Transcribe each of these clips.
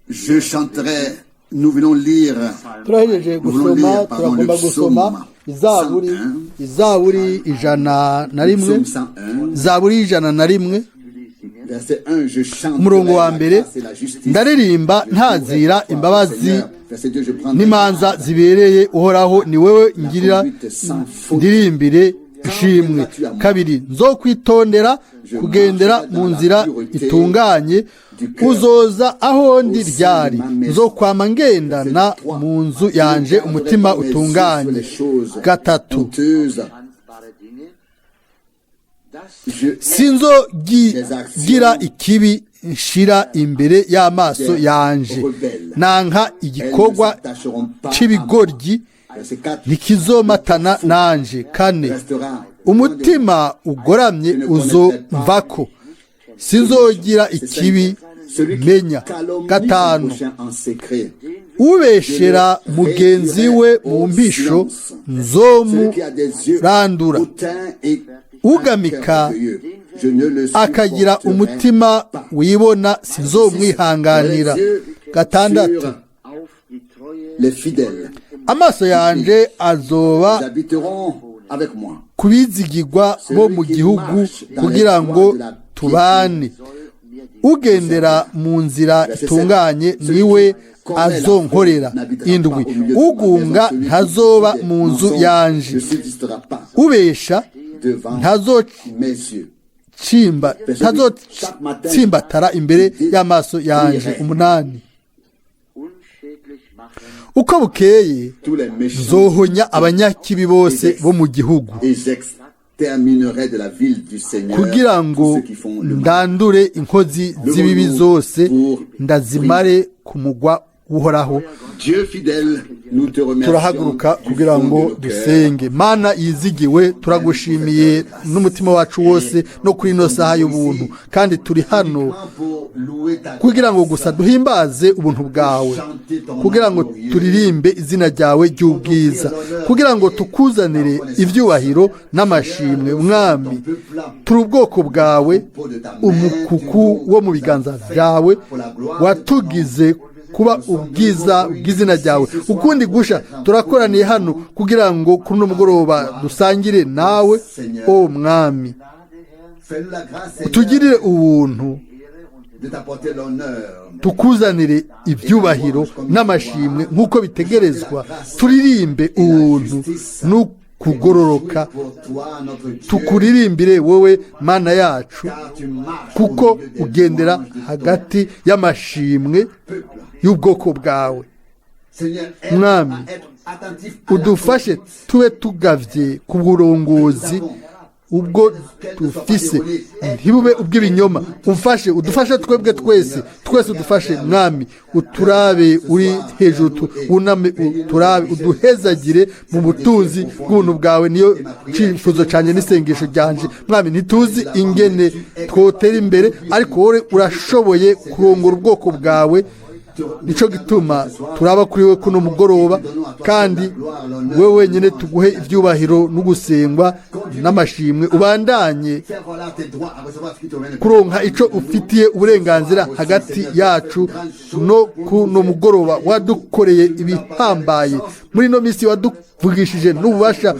Je chanterai, nous venons lire, turahejeje gusoma turagomba gusoma izaburi ijana na rimwe zaburi ijana na rimwe umurongo wa mbere ndaririmba ntazira imbabazi n'imanza zibereye uhoraho ni wewe ngirira ndirimbire ishimwe kabiri nzokwitondera kugendera mu nzira itunganye uzoza aho ndi ryari nzokwama ngendana mu nzu yanje umutima utunganye gatatu sinzogira ikibi nshira imbere y'amaso yanje nanka igikorwa c'ibigoryi ntikizomatana nanje kane umutima ugoramye uzomvako sinzogira ikibi menya gatanu ubeshera mugenzi we mu mpisho nzomurandura ugamika akagira umutima wibona sinzomwihanganira gatandatu amaso yanje azoba kubizigirwa bo mu gihugu kugira ngo tubane ugendera mu nzira itunganye niwe azonkorera indwi ugunga ntazoba mu nzu yanje ubesha ntazotsimbatara imbere y'amaso yanje umunani uko bukeye nzohonya abanyakibi bose bo mu gihugu kugira ngo ndandure inkozi z'ibibi zose ndazimare ku mugwa uhoraho turahaguruka kugira ngo dusenge mana yizigiwe turagushimiye n'umutima wacu wose no kuri ino saha y'ubuntu kandi turi hano kugira ngo gusa duhimbaze ubuntu bwawe kugira ngo turirimbe izina ryawe ry'ubwiza kugira ngo tukuzanire ibyubahiro n'amashimwe mwami turi ubwoko bwawe umukuku wo mu biganza byawe watugize kuba ubwiza bw'izina ryawe ukundi gusha turakoraniye hano kugira ngo kuri uno mugoroba dusangire nawe o mwami tugirire ubuntu tukuzanire ibyubahiro n'amashimwe nk'uko bitegerezwa turirimbe ubuntu n'ukugororoka tukuririmbire wowe mana yacu kuko ugendera hagati y'amashimwe y'ubwoko bwawe mwami udufashe tube tugavye ku burongozi ubwo dufise ntibube ubw'ibinyoma umfashe udufashe twebwe twese udufashe mwami uturabe uri hejuru uname uturabe uduhezagire mu butunzi bw'ubuntu bwawe niyo cyifuzo cyane n'isengesho ryanje mwami ntituzi ingene twotera imbere ariko wowe urashoboye kurongora ubwoko bwawe nico gituma turaba kuri we kuno mugoroba kandi wewe wenyine tuguhe ibyubahiro n'ugusengwa n'amashimwe ubandanye kuronka ico ufitiye uburenganzira hagati yacu no kuno mugoroba wadukoreye ibihambaye muri no misi waduvugishije n'ububasha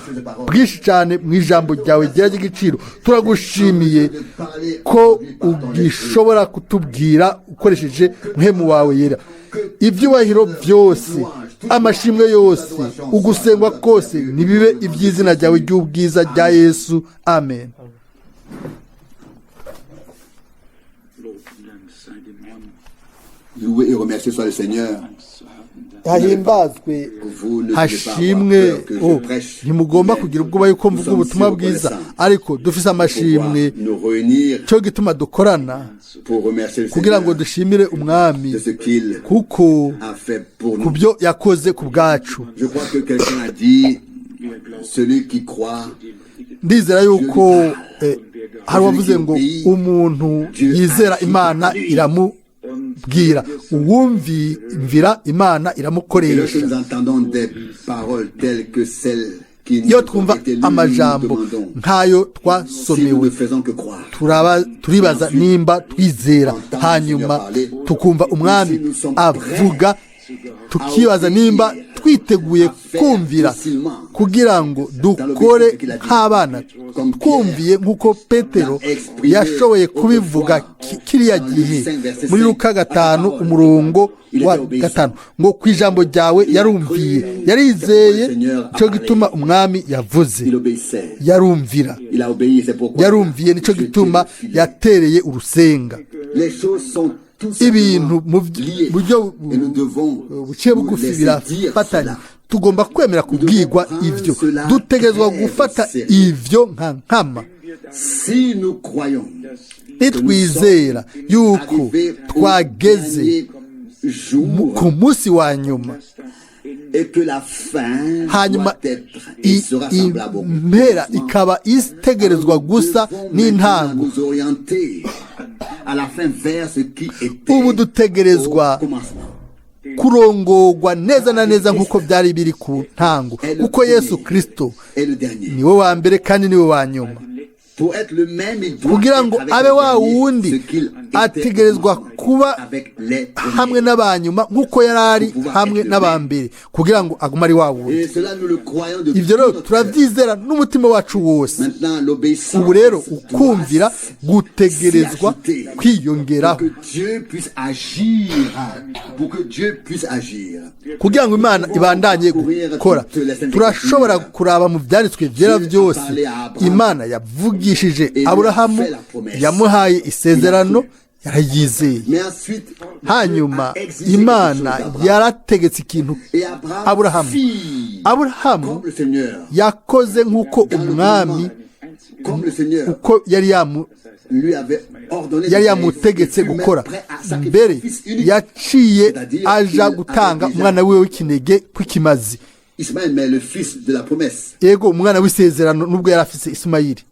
bwinshi cyane mu ijambo ryawe ryaje igiciro turagushimiye ko ugishobora kutubwira ukoresheje muhemu wawe yera ibyubahiro byose amashimwe yose ugusengwa kose nibibe iby'izina ryawe ry'ubwiza rya Yesu amen. Loué et remercié soit le Seigneur. hahimbazwe hashimwe ntimugomba kugira ubwoba yuko mvuga ubutumwa bwiza ariko dufise amashimwe cyo gituma dukorana kugira ngo dushimire umwami kuko kubyo yakoze ku bwacu ndizera yuko hari uwavuze ngo umuntu yizera imana bwira uwumvira imana iramukoresha iyo twumva amajambo nk'ayo twasomewe turibaza nimba twizera, hanyuma tukumva umwami avuga tukibaza nimba twiteguye kumvira kugira ngo dukore nk'abana twumviye nk'uko Petero yashoboye kubivuga kiriya gihe muri Luka 5:5 ngo ku ijambo ryawe yarumviye, yarizeye, cyo gituma umwami yavuze, yarumviye nicyo gituma yatereye urusenga. Ibintu mu buryo buciye bugufi birafatanya, tugomba kwemera kubwirwa ivyo, dutegerezwa gufata ivyo nka nkama. Nitwizera yuko twageze ku munsi wa nyuma, hanyuma impera ikaba itegerezwa gusa n'intango, ubu dutegerezwa kurongorwa neza na neza nk'uko byari biri ku ntango, kuko Yesu Kristo niwe wa mbere kandi niwe wa nyuma. Kugira ngo abe wa wundi ategerezwa kuba hamwe n'abanyuma nk'uko yari ari hamwe n'abambere, kugira ngo agume ari wa wundi. Ibyo rero turabyizera n'umutima wacu wose. Ubu rero ukumvira gutegerezwa kwiyongeraho kugira ngo Imana ibandanye gukora. Turashobora kuraba mu byanditswe byera byose, Imana yavugishije Aburahamu, yamuhaye isezerano, yarayizeye. Hanyuma Imana yarategetse ikintu Aburahamu yakoze nk'uko umwami uko yari yamutegetse gukora. Mbere yaciye aja gutanga umwana wiwe w'ikinege kw'ikimazi, yego umwana w'isezerano, nubwo yari afise Ismaili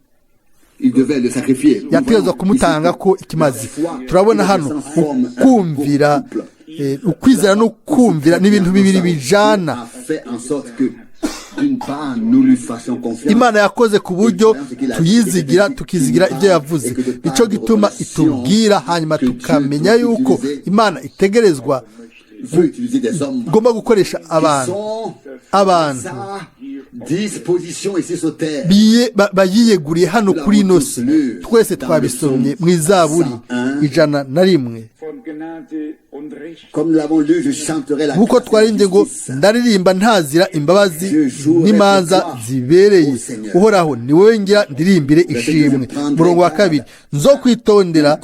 yategetswe kumutanga ko ikimazi. Turabona hano ukumvira, ukwizera no kumvira n'ibintu bibiri bijana. Imana yakoze ku buryo tuyizigira, tukizigira ibyo yavuze, nico gituma itubwira, hanyuma tukamenya yuko Imana itegerezwa gomba gukoresha abantu bayiyeguriye hano kuri ino si. Twese twabisomye mu Izaburi 101, nk'uko twarimbye ngo ndaririmba ntazira imbabazi n'imanza zibereye, uhoraho ni wowe ngira ndirimbire ishimwe. Murongo wa 2, nzo kwitondera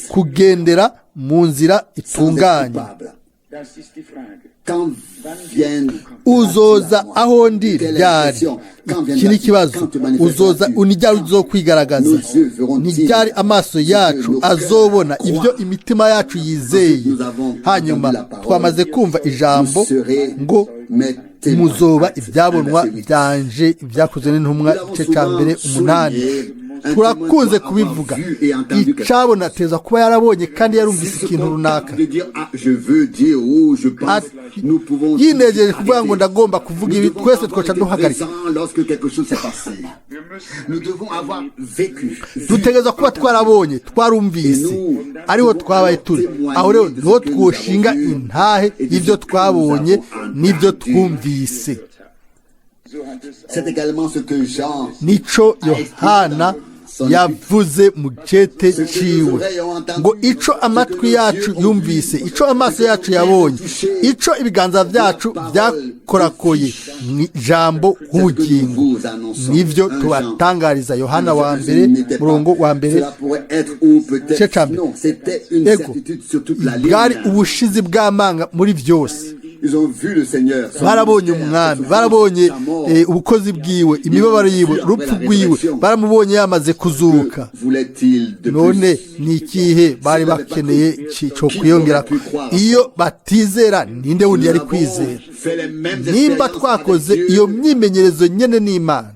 kugendera mu nzira itunganye. Uzoza aho ndi ryari? Iki ni ikibazo. Uzoza unijyari uzokwigaragaza? Nijyari amaso yacu azobona ibyo imitima yacu yizeye? Hanyuma twamaze kumva ijambo ngo muzoba ibyabonwa byanje ibyakozwe n'intumwa igice cya 2:8. Turakunze kubivuga, icabona teza kuba yarabonye kandi yarumvise ikintu runaka, yinejeje kuvuga ngo ndagomba kuvuga ibi. Twese twoca duhagarika, dutegereza kuba twarabonye, twarumvise, ariho twabaye turi. Aho rero niho twoshinga intahe y'ibyo twabonye n'ibyo twumvise. Nico Yohana yavuze mu cete ciwe ngo ico amatwi yacu yumvise, ico amaso yacu yabonye, ico ibiganza vyacu vyakorakoye ni jambo ubugingo, nivyo tubatangariza. Yohana wa mbere murongo wa mbere cecambe. Ego bwari ubushizi bw'amanga muri vyose. Barabonye umwami, barabonye ubukozi bwiwe, imibabaro yiwe, urupfu rwiwe, baramubonye yamaze kuzuka. None ni ikihe bari bakeneye cyo kwiyongera? Iyo batizera, ninde wundi yari kwizera? Nimba twakoze iyo myimenyerezo nyene n'Imana,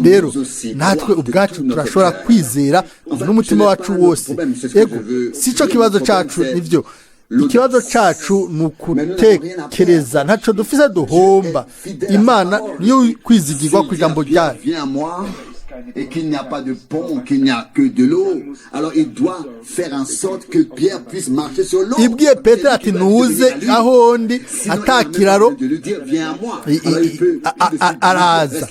rero natwe ubwacu turashobora kwizera n'umutima wacu wose. Ego sico kibazo cacu, nivyo ikibazo cacu ni ukutekereza ntaco dufise duhomba imana niyo kwizigirwa ku ijambo ryayo et qu'il n'y a pas de pont, qu'il n'y a que de l'eau, alors il doit faire en sorte que Pierre puisse marcher sur l'eau. Ibwiye Petero ati nuze aho ndi atakiraro araza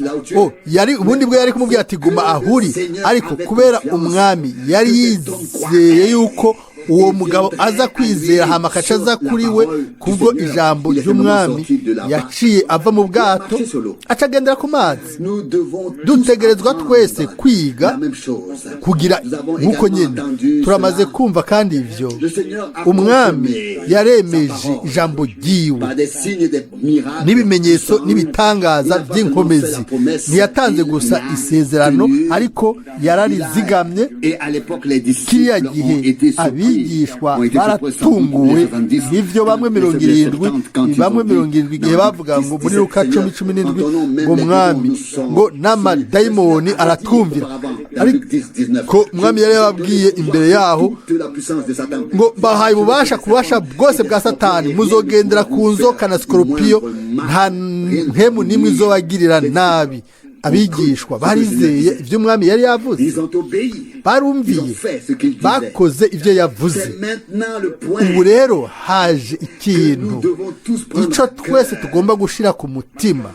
yari ubundi bwo yari kumubwira ati guma ahuri ariko kubera umwami yari yizeye yuko uwo mugabo aza kwizera hama akaca aza kuri we kubwo ijambo ry'umwami yaciye ava mu bwato acagendera ku mazi dutegerezwa twese kwiga kugira nk'uko nyine turamaze kumva kandi ivyo umwami yaremeje ijambo ryiwe n'ibimenyetso n'ibitangaza by'inkomezi ntiyatanze gusa isezerano ariko yararizigamye kiriya gihe abigishwa baratunguwe n'ivyo bamwe 70 igihe bavuga ngo muri Luka 10:17 ngo mwami ngo n'amadayimoni aratwumvira ariko mwami yari yababwiye imbere yaho ngo bahaye ububasha kubasha bwose bwa Satani muzogendera ku nzoka na skorpiyo nta mpemu nimwe izobagirira nabi abigishwa barizeye ivyo umwami yari yavuze barumviye bakoze ivyo yavuze ubu rero haje ikintu ico twese tugomba gushira ku mutima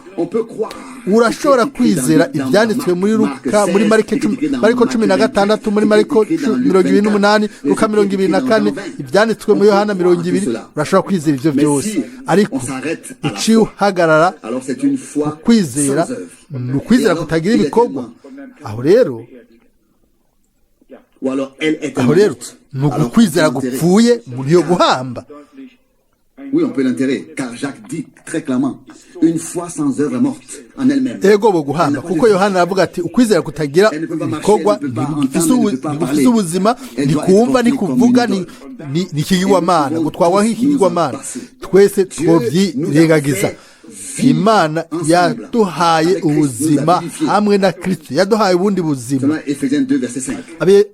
urashobora kwizera ibyanditswe muri Luka muri Mariko 16 muri Mariko 28 Luka 24 ibyanditswe muri Yohana 20 urashobora kwizera ivyo byose ariko uciye uhagarara kwizera ni ukwizera kutagira ibikorwa aho rero ni ukwizera gupfuye umuntu yo guhamba. Oui, on peut l'enterrer, car Jacques dit très clairement, une foi sans œuvre est morte en elle-même. Ego bo guhamba kuko Yohana aravuga ati ukwizera kutagira ibikorwa ntibufise ubuzima ntikumva nikuvuga ni kigirwamana gutwawa nk'ikigirwamana twese twovyirengagiza. Imana yaduhaye ubuzima hamwe na Kristo yaduhaye ubundi buzima.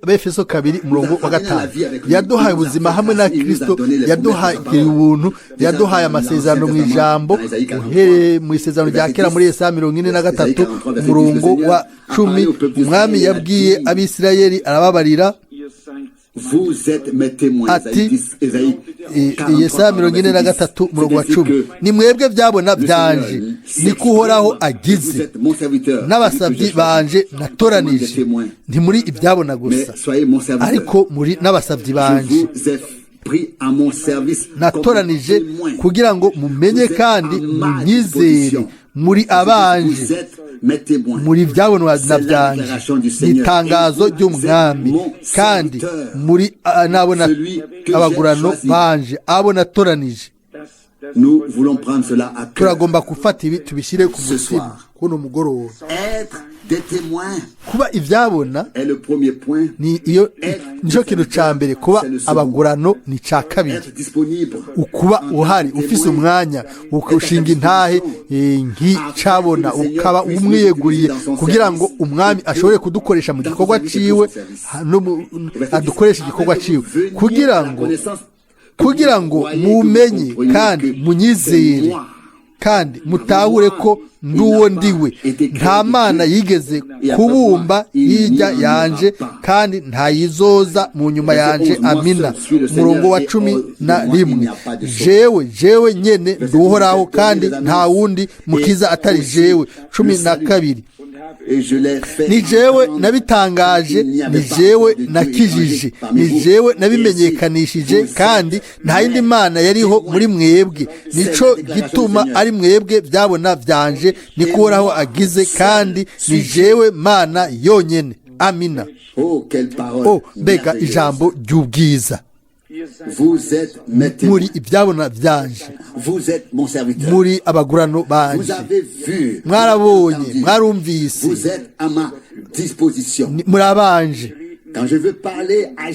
Abefeso 2:5 yaduhaye ubuzima hamwe na Kristo yaduhaye ubuntu yaduhaye amasezerano mu ijambo uhere mu isezerano rya kera muri Yesaya 43 umurongo wa 10 umwami yabwiye Abisirayeli arababarira vous êtes mes témoins. Yesaya 43 umurongo wa 10 ni mwebwe byabona byanje ni kuhoraho agize n'abasabyi banje natoranije nti muri ibyabona gusa ariko muri n'abasabyi banje natoranije kugira ngo mumenye kandi munyizere muri abanje muri byabonwa na byanje itangazo ry'umwami kandi muri nabona abagurano banje abo natoranije. Turagomba gufata ibi tubishyire ku mutima kuno mugoroba kuba ibyabona ni iyo nico kintu ca mbere kuba abagurano ni ca kabiri ukuba uhari ufise umwanya ukushinga intahe nk'icabona ukaba umwiyeguriye kugira ngo umwami ashobore kudukoresha mu gikorwa ciwe adukoresha igikorwa ciwe kugira ngo mumenye kandi munyizere kandi mutahure ko nduwo ndiwe nta mana yigeze kubumba hirya yanje kandi ntayizoza mu nyuma yanje. Amina. Umurongo wa 11 jewe nyene nduhoraho kandi nta wundi mukiza atari jewe. 12 ni jewe nabitangaje ni jewe nakijije ni jewe nabimenyekanishije kandi nta yindi mana yariho muri mwebwe nico gituma ari mwebwe byabona byanje ni kuhoraho agize kandi ni jewe mana yonyene. Amina. Mbega ijambo ry'ubwiza. Muri ibyabona byanje muri abagurano banje mwarabonye mwarumvise muri abanje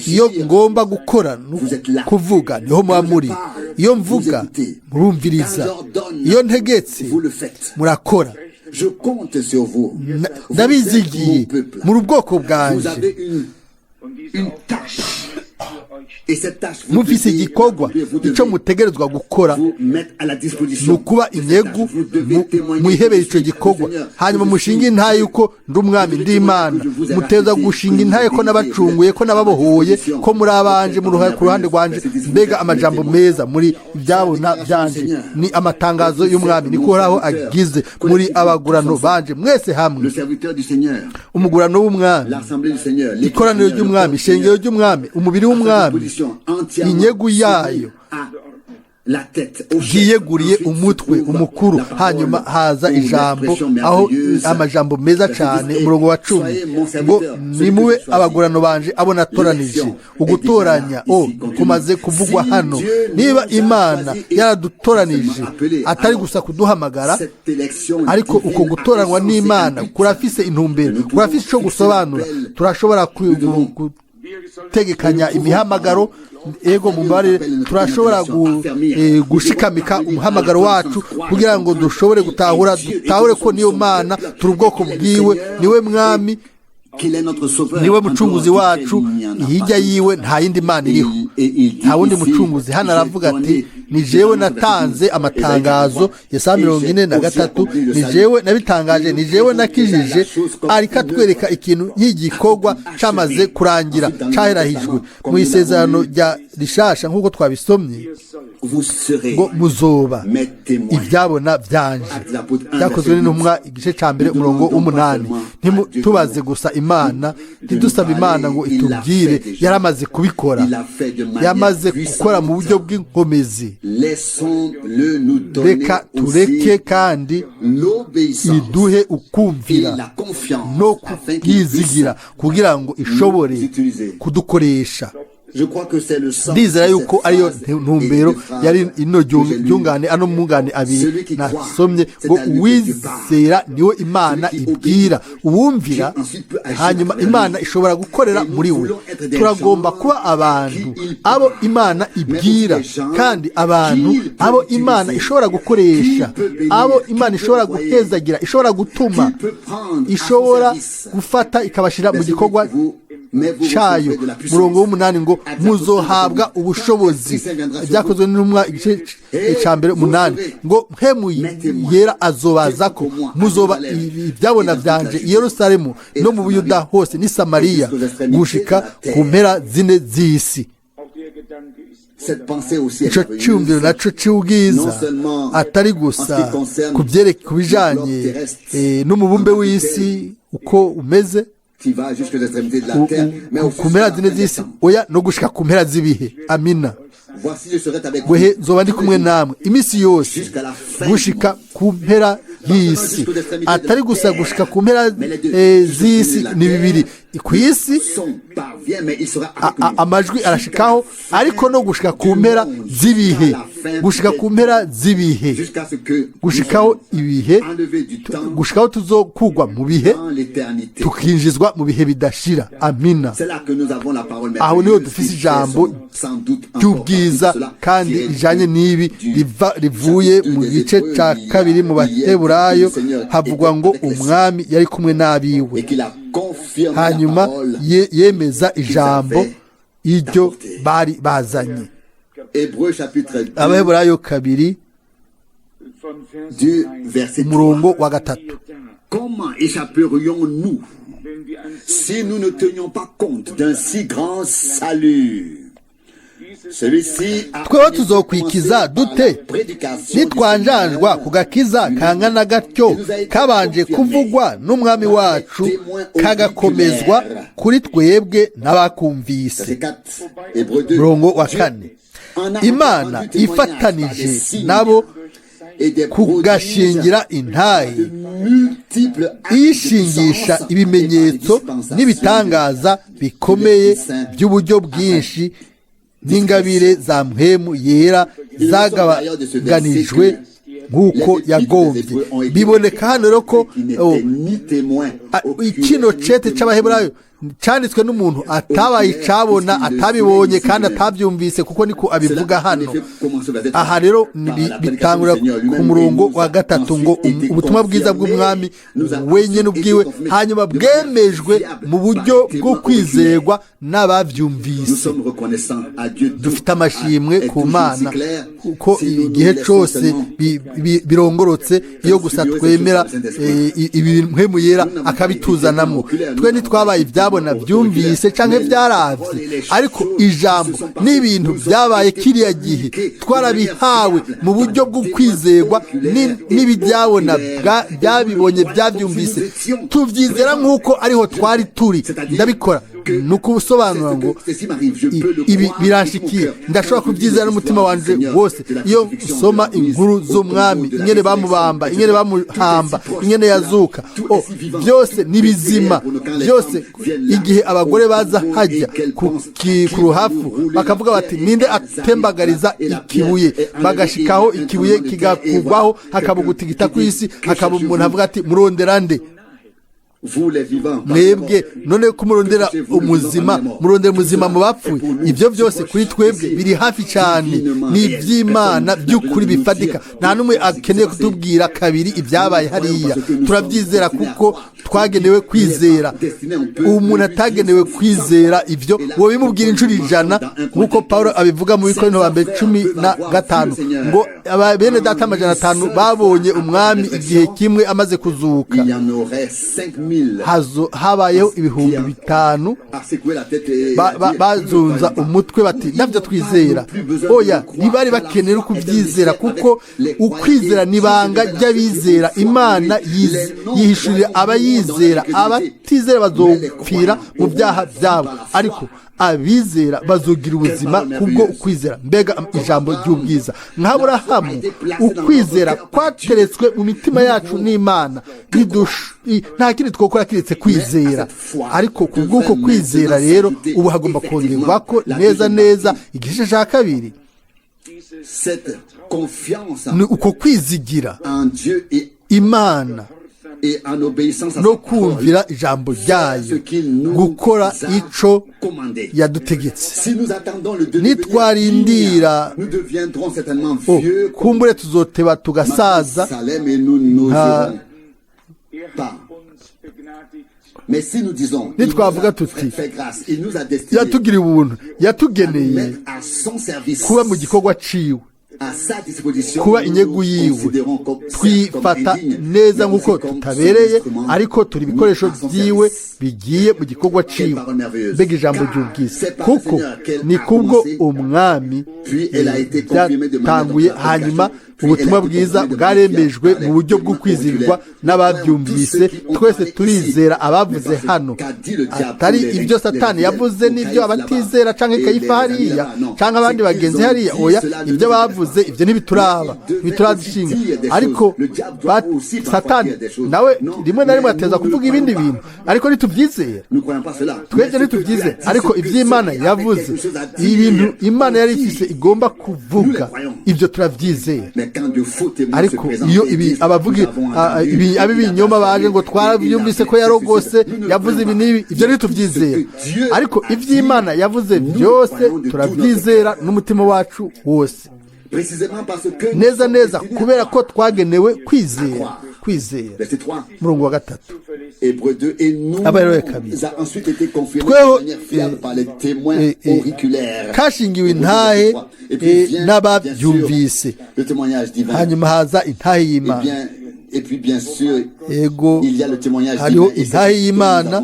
iyo ngomba gukora kuvuga niho muba muri iyo mvuga murumviriza iyo ntegetse murakora. Ndabizigiye muri ubwoko bwanje Et cette tâche, mufise igikorwa icyo mutegerezwa gukora ni ukuba integu mwihebera icyo gikorwa hanyuma mushinga intaye yuko ndi umwami ndi imana muteza gushinga intaye ko nabacunguye ko nababohoye ko muri abanje ku ruhande rwanje mbega amajambo meza muri ibyabona byanje ni amatangazo y'umwami niko horaho agize muri abagurano banje mwese hamwe umugurano w'umwami ikoraniro ry'umwami ishengero ry'umwami umubiri w'umwami inyegu yayo yiyeguriye umutwe umukuru hanyuma haza ijambo aho amajambo meza cyane umurongo wa 10 ngo nimube abagurano banje abo natoranije ugutoranya kumaze kuvugwa hano niba imana yaradutoranije atari gusa kuduhamagara ariko uko gutoranwa n'imana kurafise intumbero kurafise cyo gusobanura turashobora gutegekanya imihamagaro ego mubare turashobora gushikamika umuhamagaro wacu kugira ngo dushobore dutahure ko niyo mana turi ubwoko bwiwe niwe mwami niwe mucunguzi wacu hirya yiwe nta yindi mana iriho nta wundi mucunguzi hano aravuga ati ni jewe natanze amatangazo Yesaya 43 ni jewe nabitangaje ni jewe nakijije ariko atwereka ikintu nk'igikorwa cyamaze kurangira cyahirahijwe mu isezerano rya rishasha nk'uko twabisomye ngo muzoba ibyabona byanje byakozwe n'intumwa igice cya mbere umurongo w'umunani tubaze gusa imana ntidusaba imana ngo itubwire yaramaze kubikora yamaze gukora mu buryo bw'inkomezi reka tureke kandi iduhe ukumvira no kubwizigira kugira ngo ishobore kudukoresha ndizera yuko ariyo ntumbero yari ino ryungane ano mungane abiri nasomye ngo uwizera niwe imana ibwira uwumvira hanyuma imana ishobora gukorera muri we turagomba kuba abantu abo imana ibwira kandi abantu abo imana ishobora gukoresha abo imana ishobora guhezagira ishobora gutuma ishobora gufata ikabashira mu gikorwa cyayo murongo w'umunani ngo muzohabwa ubushobozi byakozwe n'intumwa igice cya mbere 8 ngo mpemu yera azobaza ko muzoba ibyabona byanje i Yerusalemu no mu Buyuda hose ni Samariya gushika ku mpera zine z'isi icyo cyumviro nacyo cy'ubwiza atari gusa ku bijanye n'umubumbe w'isi uko umeze ku mpera zine z'isi oya no gushika ku mpera z'ibihe amina wehe nzoba ndi kumwe namwe iminsi yose gushika ku mpera y'isi atari gusa gushika ku mpera z'isi ni bibiri ku isi amajwi arashikaho ariko no gushika ku mpera z'ibihe gushika ku mpera z'ibihe gushikaho ibihe gushikaho tuzokugwa mu bihe tukinjizwa mu bihe bidashira amina aho niho dufise ijambo ry'ubwiza kandi ijanye n'ibi rivuye mu gice cya kabiri mu Baheburayo havugwa ngo umwami yari kumwe n'abiwe hanyuma yemeza ijambo iryo bari bazanye Abaheburayo 2 umurongo wa 3 Comment échapperions-nous si nous ne tenions pas compte d'un si grand salut? twewe tuzokwikiza dute nitwanjanjwa ku gakiza kangana gatyo kabanje kuvugwa n'umwami wacu kagakomezwa kuri twebwe n'abakumvise murongo wa 4 imana ifatanije nabo kugashingira intayi ishingisha ibimenyetso n'ibitangaza bikomeye by'uburyo bwinshi n'ingabire za mpemu yera zagabanijwe nk'uko yagombye biboneka hano rero ko ikino cete c'Abaheburayo cyanditswe n'umuntu atabaye icabona atabibonye kandi atabyumvise kuko niko abivuga hano. Aha rero bitangura ku murongo wa gatatu ngo ubutumwa bwiza bw'umwami wenyine ubwiwe hanyuma bwemejwe mu buryo bwo kwizerwa n'abavyumvise. Dufite amashimwe ku Mana kuko igihe cyose birongorotse iyo gusa twemera ibintu yera akabituzanamo. Twe ntitwabaye ibyabona byumvise canke byaravye, ariko ijambo n'ibintu byabaye kiriya gihe twarabihawe mu buryo bwo kwizerwa n'ibyabona byabibonye byabyumvise tuvyizera nk'uko ariho twari turi. Ndabikora nuko ubusobanura ngo ibi biranshikiye, ndashobora kubyizera n'umutima wanje wose. Iyo usoma inkuru z'umwami, ingene bamubamba, ingene bamuhamba, ingene yazuka, byose nibizima. Byose igihe abagore baza hajya ku ruhafu bakavuga bati ninde atembagariza ikibuye, bagashikaho ikibuye kigakugwaho hakabugutigita ku isi, hakaba umuntu avuga ati murondera nde? Mwebwe none kumurondera umuzima, murondera umuzima mu bapfuye. Ibyo byose kuri twebwe biri hafi cyane, ni iby'Imana by'ukuri bifatika. Nta numwe akeneye kutubwira kabiri ibyabaye hariya. Turabyizera kuko twagenewe kwizera. Umuntu atagenewe kwizera ibyo wo bimubwira inshuro 100 nkuko Paulo abivuga mu Bikorinto ba mbere 15 ngo bene data 500 babonye umwami igihe kimwe amaze kuzuka. Habayeho 5,000 bazunza umutwe bati navyo twizera. Oya, ntibari bakenera kubyizera kuko ukwizera nibanga ry'abizera. Imana yihishurira abayizera, abatizera bazopfira mu byaha byabo, ariko abizera bazogira ubuzima kubwo ukwizera. Mbega ijambo ry'ubwiza! Nk'Aburahamu, ukwizera kwateretswe mu mitima yacu n'Imana. Nta kindi twokora kiretse kwizera, ariko kubw'uko kwizera rero ubu hagomba kongerwako neza igice cya kabiri. Ni uko kwizigira Imana no kumvira ijambo ryayo, gukora ico yadutegetse. Nitwarindira kumbure tuzoteba tugasaza, nitwavuga tuti yatugiriye ubuntu, yatugeneye kuba mu gikorwa ciwe, kuba inyegu yiwe, twifata neza nk'uko tutabereye, ariko turi ibikoresho byiwe bigiye mu gikorwa ciwe. Mbega ijambo ry'ubwiza! Kuko ni kubwo umwami byatanguye, hanyuma ubutumwa bwiza bwaremejwe mu buryo bwo kwizirwa n'ababyumvise. Twese turizera abavuze hano, atari ibyo Satani yavuze n'ibyo abatizera canke Kayifa hariya canke abandi bagenzi hariya. Oya, ibyo bavuze ibyo ntibiturazishinga, ariko Satani nawe rimwe na rimwe ateza kuvuga ibindi bintu, ariko ntitubyizera. Twebwe ntitubyizera, ariko iby'Imana yavuze, ibintu Imana yari ifise igomba kuvuga, ibyo turabyizera. Ariko iyo abibinyoma baje ngo twarabyumvise ko yarogose, yavuze ibi n'ibi, ibyo ntitubyizera. Ariko iby'Imana yavuze byose turabyizera n'umutima wacu wose, neza kubera ko twagenewe kwizera. Murongo wa 3 Abarero kabiri, tweho kashingiwe intahe n'ababyumvise, hanyuma haza intahe y'Imana. Ego, hariho intahe y'Imana,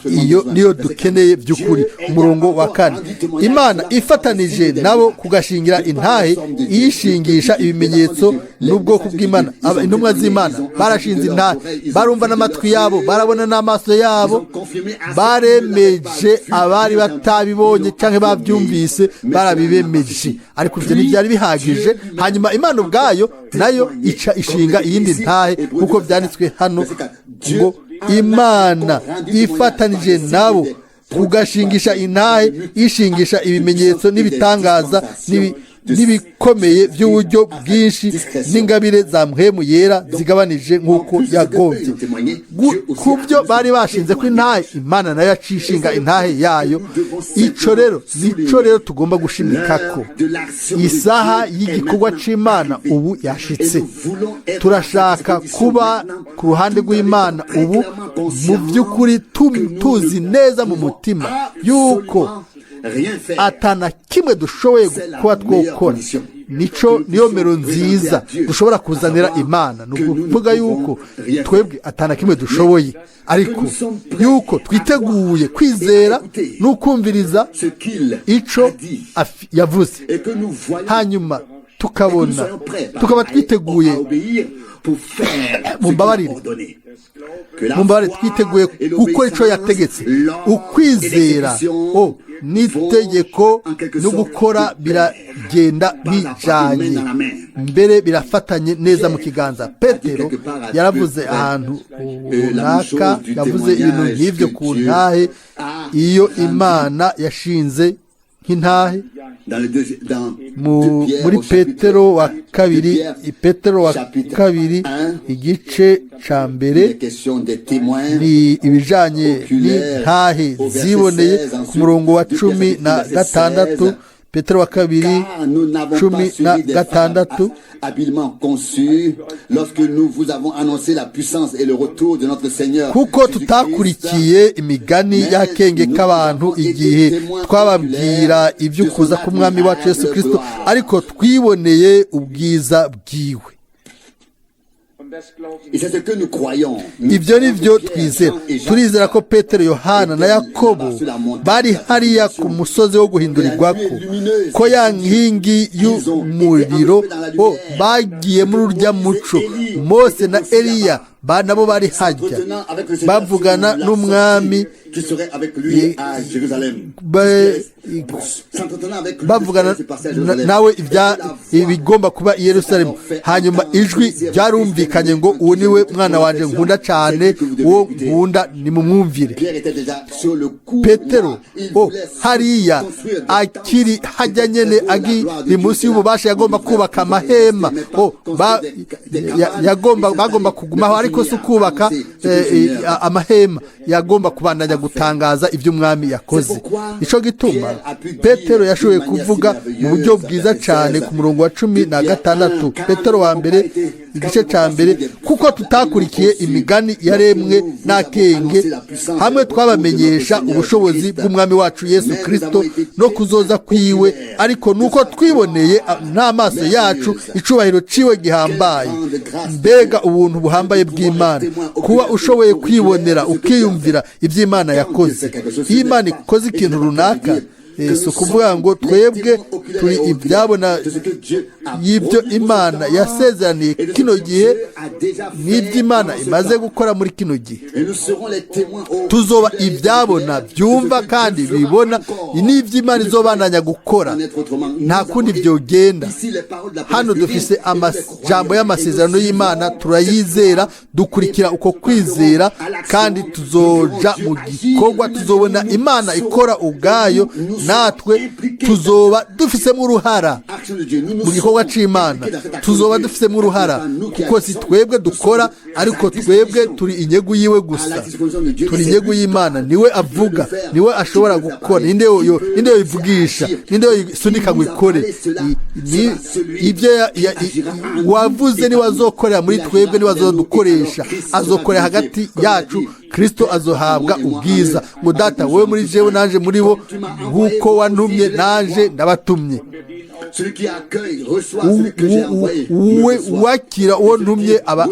iyo niyo dukeneye by'ukuri. Umurongo wa 4, Imana ifatanije nabo kugashingira intahe, iyishingisha ibimenyetso n'ubwoko bw'Imana. Intumwa z'Imana barashinze intahe, barumva n'amatwi yabo, barabona n'amaso yabo, baremeje abari batabibonye canke babyumvise, barabibemeje. Ariko ivyo ntibyari bihagije. Hanyuma Imana ubwayo nayo ica ishinga iyindi ntahe, kuko byanditswe hano ngo Imana ifatanije nabo kugashingisha intahe, ishingisha ibimenyetso n'ibitangaza n'ibikomeye by'uburyo bwinshi n'ingabire za mpwemu yera zigabanije nk'uko yagombye. Ku byo bari bashinze ko intahe, Imana nayo yacishinga intahe yayo. Ico rero tugomba gushimika ko isaha y'igikorwa c'Imana ubu yashitse. Turashaka kuba ku ruhande rw'Imana ubu, mu by'ukuri tuzi neza mu mutima yuko atana kimwe dushoboye kuba twokora. Niyo mero nziza dushobora kuzanira Imana, ni ukuvuga yuko twebwe atana kimwe dushoboye, ariko yuko twiteguye kwizera n'ukumviriza ico yavuze, hanyuma tukaba twiteguye mumbabarire twiteguye gukora ico yategetse. Ukwizera n'itegeko no gukora biragenda bijanye, mbere birafatanye neza mu kiganza. Petero yaravuze ahantu runaka, yavuze ibintu nk'ivyo ku ntahe, iyo Imana yashinze nk'intahe muri Petero wa kabiri igice ca mbere, ni ibijanye n'intahe ziboneye ku murongo wa 16. Petero wa kabiri 16. Kuko tutakurikiye imigani y'akenge k'abantu igihe twababwira ivy'ukuza k'umwami wacu Yesu Kristo, ariko twiboneye ubwiza bwiwe. Ibyo ni byo twizera. Turizera ko Petero, Yohana na Yakobo bari hariya ku musozi wo guhindurirwako, ko ya nkingi y'umuriro bagiye muri urya muco. Mose na Eliya nabo bari hajya bavugana n'umwami, bavugana nawe ibigomba kuba i Yerusalemu. Hanyuma ijwi ryarumvikanye ngo uwo niwe mwana wanje nkunda cyane, uwo nkunda nimumwumvire. Petero hariya akiri hajya nyene agi munsi y'ububasha, yagomba kubaka amahema. Bagomba kugumaho, ariko si kubaka amahema, yagomba kubandanya gutangaza iby'umwami yakoze. Ico gituma Petero yashoboye kuvuga mu buryo bwiza cyane ku murongo wa 16. Petero wa mbere igice ca mbere, kuko tutakurikiye imigani yaremwe n'akenge, hamwe twabamenyesha ubushobozi bw'umwami wacu Yesu Kristo no kuzoza kwiwe, ariko nuko twiboneye n'amaso yacu icubahiro ciwe gihambaye. Mbega ubuntu buhambaye bw'Imana, kuba ushoboye kwibonera ukiyumvira iby'Imana yakoze. Iyo Imana ikoze ikintu runaka, si ukuvuga ngo twebwe turi ibyabona y'ibyo Imana yasezeraniye kino gihe n'iby'Imana imaze gukora muri kino gihe. Tuzoba ibyabona byumva kandi bibona n'iby'Imana izobandanya gukora, nta kundi byogenda. Hano dufise amajambo y'amasezerano y'Imana, turayizera, dukurikira uko kwizera, kandi tuzoja mu gikorwa, tuzobona Imana ikora ubwayo, natwe tuzoba dufisemo uruhara mu gikorwa c'Imana. Tuzoba dufisemo uruhara, kuko si twebwe dukora, ariko twebwe turi inyegu yiwe gusa. Turi inyegu y'Imana, niwe avuga, niwe ashobora gukora. Ninde yoyivugisha, ninde yoyisunika ngo ikore? Ibyo wavuze niwe azokorera muri twebwe, niwe azodukoresha, azokorera hagati yacu. Kristo azohabwa ubwiza ngo data, wowe muri jewe nanje muri bo, nk'uko wantumye nanje ndabatumye. Uwakira uwo ntumye aba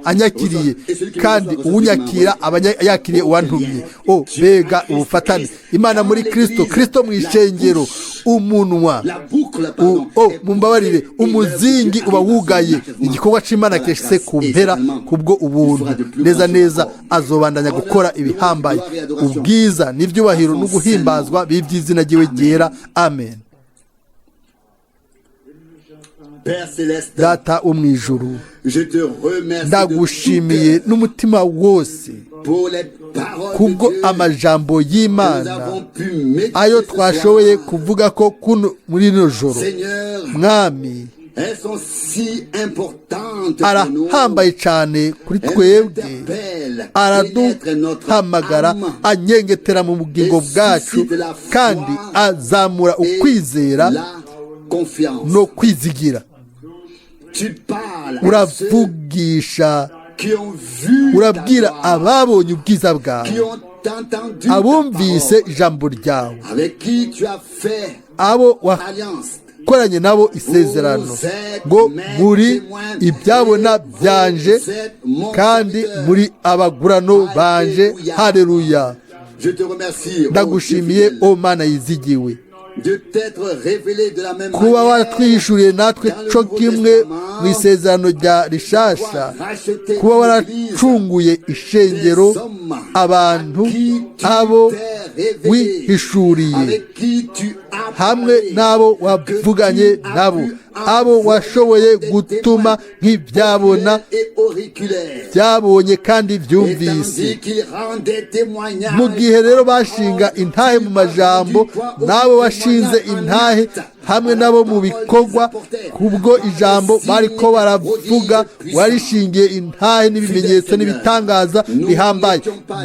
anyakiriye, kandi uwunyakira aba yakiriye uwantumye. Bega ubufatane Imana muri Kristo mu ishengero. Umunwa mumbabarire, umuzingi uba wugaye. Igikorwa c'Imana keshise ku mpera kubwo ubuntu. Neza azobandanya gukora ibihambaye. Ubwiza n'ivyubahiro n'uguhimbazwa b'ivy'izina ryiwe ryera. Amen. Père céleste, data wo mu ijuru je te remercie ndagushimiye de tout n'umutima wose cœur pour les paroles kubwo de Dieu amajambo que nous y'Imana avons pu méditer ayo ce twashoboye soir. kuvuga ko kuno muri rino joro Seigneur, mwami elles sont si importantes pour nous. arahambaye cyane kuri Elles twebwe interpellent, pénètrent notre araduhamagara âme anyengetera mu bugingo bwacu kandi azamura ukwizera la confiance. no kwizigira Tu parles à ceux uravugisha qui ont vu ta urabwira gloire, ababonye ubwiza qui bwawe ont entendu ta abumvise parole, ijambo ryawe avec qui tu as fait abo alliance. wakoranye nabo isezerano ngo muri ibyabona byanje kandi muri abagurano banje haleluya Je te remercie, ndagushimiye o mana yizigiwe de t'être révélé de la même kuba manière, waratwihishuriye natwe co kimwe mu isezerano rya rishasha kuba waracunguye ishengero abantu abo wihishuriye avec qui tu as hamwe parlé, n'abo wavuganye nabo abo washoboye gutuma nk'ibyabona et auriculaire. byabonye kandi Et byumvise tandis qu'il rendait témoignage mu gihe rero bashinga intahe mu majambo n'abo washinze intahe hamwe nabo mu bikorwa kubwo ijambo bariko baravuga warishingiye intahe n'ibimenyetso n'ibitangaza bihambaye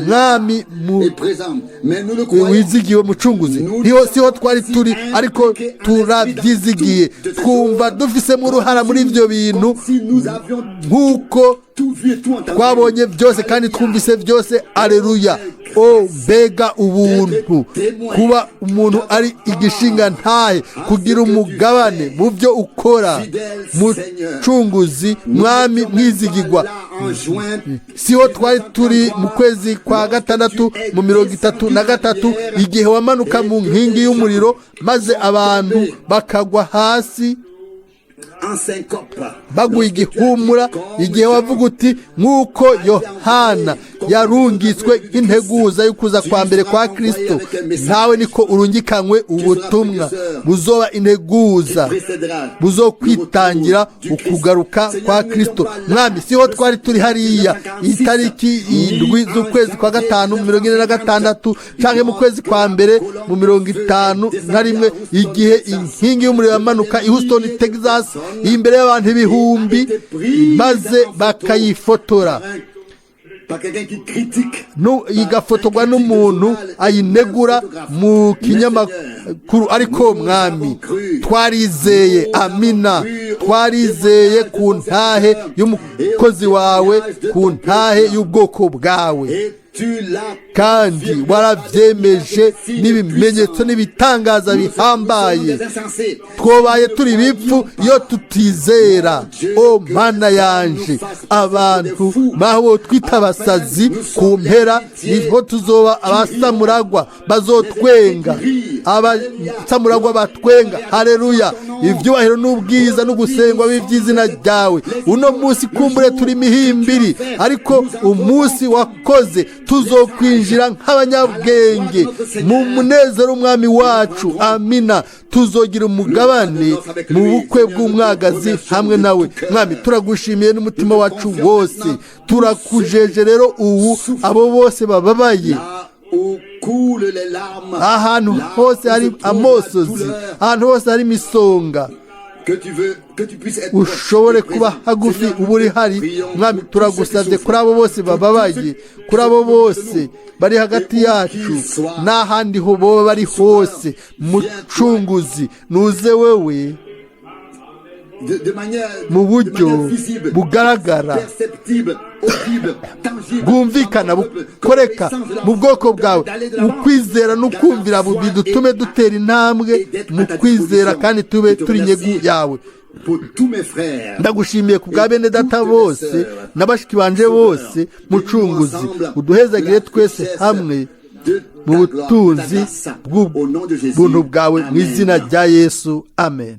mwami et présent. Mais nous le croyons. wizigiwe mucunguzi niho siho twari turi ariko turabyizigiye twumva dufisemo uruhara muri ibyo bintu Si nous avions nk'uko tout vu et tout entendu. twabonye byose kandi twumvise byose aleluya o mbega ubuntu kuba umuntu ari igishinga ntahe kugira umugabane mu byo ukora mucunguzi mwami mwizigirwa En juin, siho twari turi mu kwezi kwa gatandatu mu 33 igihe wamanuka mu nkingi y'umuriro maze abantu bakagwa hasi en syncope. baguye igihumura igihe wavuga uti nk'uko yohana yarungitswe nk'integuza y'ukuza kwa mbere kwa kristo nawe niko urungikanywe ubutumwa buzoba integuza buzokwitangira ukugaruka kwa kristo mwami siho twari turi hariya itariki 7 z'ukwezi kwa gatanu 46 canke mu kwezi kwa mbere mu 51 igihe inkingi y'umuriro yamanuka i Houston Texas imbere y'abantu ibihumbi maze bakayifotora igafotorwa n'umuntu ayinegura mu kinyamakuru ariko mwami twarizeye amina twarizeye ku ntahe y'umukozi wawe ku ntahe y'ubwoko bwawe kandi warabyemeje n'ibimenyetso n'ibitangaza bihambaye twobaye turi bipfu iyo tutizera o mana yanje abantu baho twita abasazi ku mpera niho tuzoba abasamuragwa bazotwenga abasamuragwa batwenga haleluya ibyubahiro n'ubwiza no gusengwa b'iby'izina ryawe uno munsi kumbure turi mihimbiri ariko umunsi wakoze tuzokwinjira nk'abanyabwenge mu munezero umwami wacu amina tuzogira umugabane mu bukwe bw'umwagazi hamwe nawe mwami turagushimiye n'umutima wacu wose turakujeje rero ubu abo bose bababaye ahantu hose hari amosozi ahantu hose hari imisonga ushobore kuba hagufi uba uri hari mwami turagusabye kuri abo bose bababaye kuri abo bose bari hagati yacu n'ahandi ho boba bari hose mucunguzi nuze wewe mu buryo bugaragara bwumvikana bukoreka mu bwoko bwawe ukwizera n'ukumvira bidutume dutera intambwe mu kwizera kandi tube turi inyegu yawe ndagushimiye ku bwa bene data bose n'abashiki banje bose mucunguzi uduhezagire twese hamwe mu butunzi bw'ubuntu bwawe mu izina rya Yesu amen.